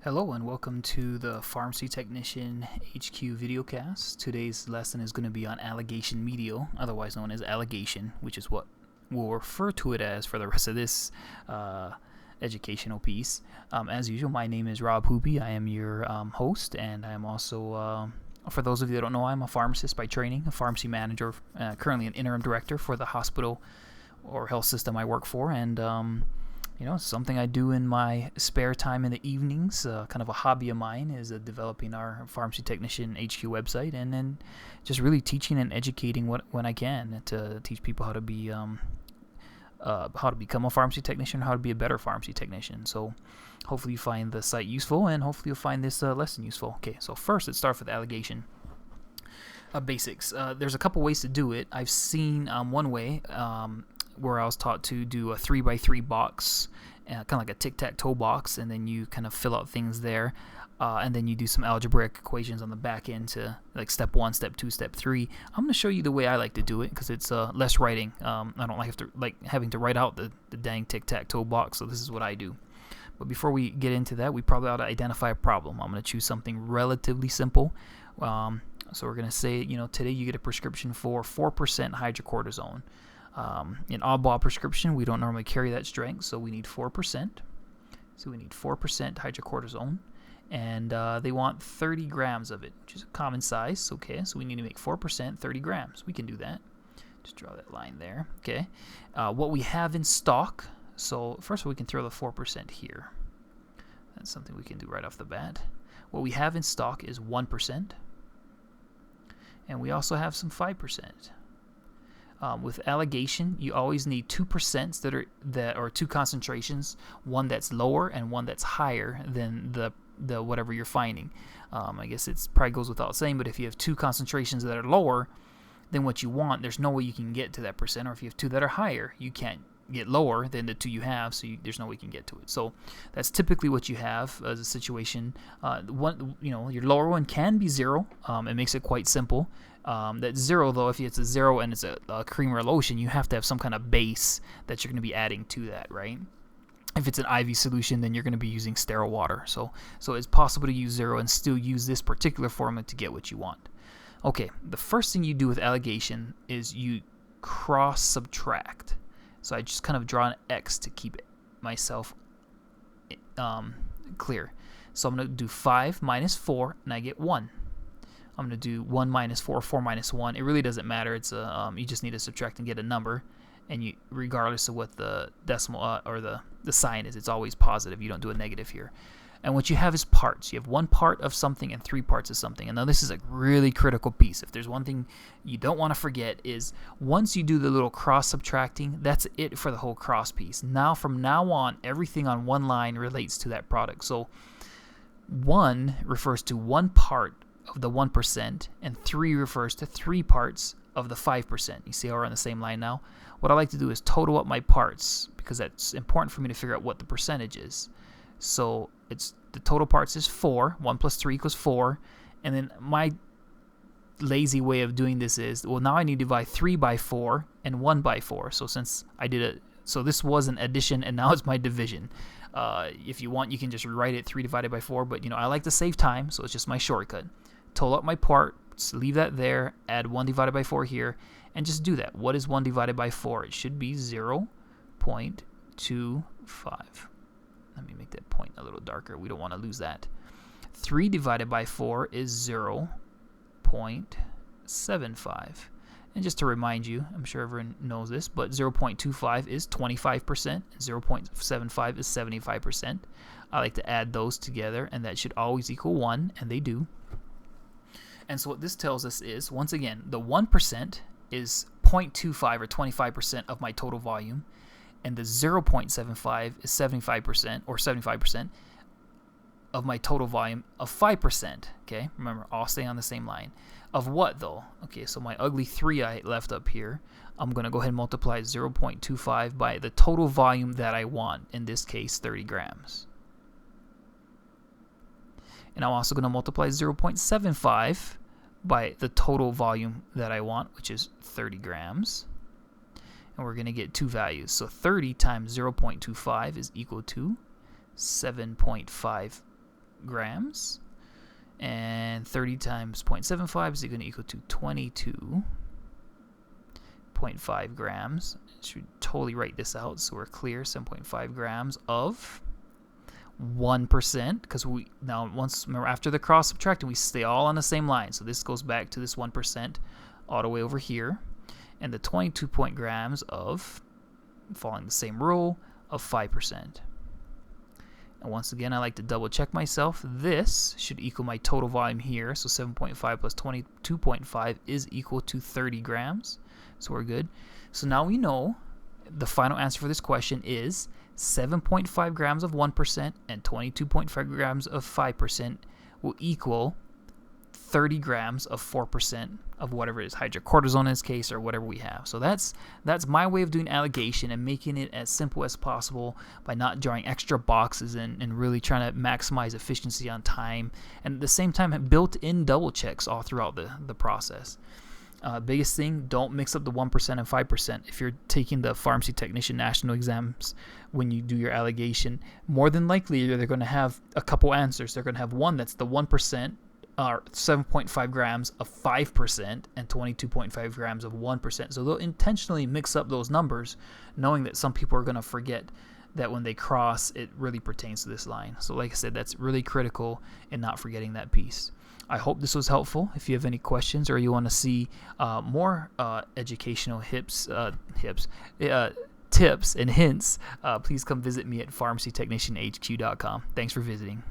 Hello and welcome to the Pharmacy Technician HQ videocast. Today's lesson is going to be on alligation medial, otherwise known as alligation, which is what we'll refer to it as for the rest of this educational piece. As usual, my name is Rob Hoopy. I am your host, and I am also, for those of you that don't know, I'm a pharmacist by training, a pharmacy manager, currently an interim director for the hospital or health system I work for, and something I do in my spare time in the evenings, kind of a hobby of mine, is developing our Pharmacy Technician HQ website, and then just really teaching and educating when I can to teach people how to become a pharmacy technician, how to be a better pharmacy technician. So hopefully you find the site useful, and hopefully you'll find this lesson useful. Okay, so first let's start with alligation. Basics. There's a couple ways to do it. I've seen one way where I was taught to do a 3x3 box, kind of like a tic-tac-toe box, and then you kind of fill out things there, and then you do some algebraic equations on the back end to like step 1, step 2, step 3. I'm going to show you the way I like to do it because it's less writing. I don't like having to write out the dang tic-tac-toe box, so this is what I do. But before we get into that, we probably ought to identify a problem. I'm going to choose something relatively simple. So we're going to say, today you get a prescription for 4% hydrocortisone. In oddball prescription, we don't normally carry that strength, so we need 4%. So we need 4% hydrocortisone, and they want 30 grams of it, which is a common size. Okay, so we need to make 4%, 30 grams. We can do that. Just draw that line there. Okay, what we have in stock. So first of all, we can throw the 4% here. That's something we can do right off the bat. What we have in stock is 1%, and we also have some 5%. With alligation, you always need 2% that are two concentrations, one that's lower and one that's higher than the whatever you're finding. I guess it probably goes without saying, but if you have two concentrations that are lower than what you want, there's no way you can get to that percent. Or if you have two that are higher, you can't get lower than the two you have, so there's no way you can get to it. So that's typically what you have as a situation. Your lower one can be 0. It makes it quite simple. That 0, though, if it's a 0 and it's a cream or lotion, you have to have some kind of base that you're going to be adding to that, right? If it's an IV solution, then you're going to be using sterile water. So it's possible to use 0 and still use this particular formula to get what you want. Okay, the first thing you do with alligation is you cross-subtract. So I just kind of draw an X to keep myself clear. So I'm going to do 5 minus 4, and I get 1. I'm going to do 1 minus 4, 4 minus 1. It really doesn't matter. It's you just need to subtract and get a number. And regardless of what the decimal or the sign is, it's always positive. You don't do a negative here. And what you have is parts. You have 1 part of something and 3 parts of something. And now this is a really critical piece. If there's one thing you don't want to forget is once you do the little cross subtracting, that's it for the whole cross piece. Now from now on, everything on one line relates to that product. So 1 refers to 1 part of the 1%, and 3 refers to 3 parts of the 5%. You see how we're on the same line now? What I like to do is total up my parts because that's important for me to figure out what the percentage is. So it's the total parts is 4. 1 plus 3 equals 4. And then my lazy way of doing this is, well, now I need to divide 3 by 4 and 1 by 4. So since I did it, so this was an addition and now it's my division. If you want, you can just rewrite it 3 divided by 4. But, I like to save time, so it's just my shortcut. Total up my parts, leave that there, add 1 divided by 4 here, and just do that. What is 1 divided by 4? It should be 0.25. Let me make that point a little darker. We don't want to lose that. 3 divided by 4 is 0.75. And just to remind you, I'm sure everyone knows this, but 0.25 is 25%, 0.75 is 75%. I like to add those together, and that should always equal 1, and they do. And so what this tells us is, once again, the 1% is 0.25 or 25% of my total volume, and the 0.75 is 75% or 75% of my total volume of 5%. Okay, remember, all stay on the same line. Of what though? Okay, so my ugly 3 I left up here, I'm going to go ahead and multiply 0.25 by the total volume that I want, in this case 30 grams. And I'm also going to multiply 0.75 by the total volume that I want, which is 30 grams. And we're going to get two values. So 30 times 0.25 is equal to 7.5 grams. And 30 times 0.75 is going to equal to 22.5 grams. Should totally write this out so we're clear. 7.5 grams of 1%, because remember, after the cross subtracting, we stay all on the same line. So this goes back to this 1% all the way over here. And the 22 grams of, following the same rule, of 5%. And once again, I like to double check myself. This should equal my total volume here. So 7.5 plus 22.5 is equal to 30 grams. So we're good. So now we know the final answer for this question is 7.5 grams of 1% and 22.5 grams of 5% will equal 30 grams of 4% of whatever it is, hydrocortisone in this case, or whatever we have. So that's my way of doing alligation and making it as simple as possible by not drawing extra boxes and really trying to maximize efficiency on time, and at the same time have built-in double checks all throughout the process. Biggest thing, don't mix up the 1% and 5%. If you're taking the pharmacy technician national exams, when you do your alligation, more than likely they're going to have a couple answers. They're going to have one that's the 1%, 7.5 grams of 5% and 22.5 grams of 1%. So they'll intentionally mix up those numbers, knowing that some people are going to forget that when they cross, it really pertains to this line. So like I said, that's really critical in not forgetting that piece. I hope this was helpful. If you have any questions or you want to see more educational tips and hints, please come visit me at pharmacytechnicianhq.com. Thanks for visiting.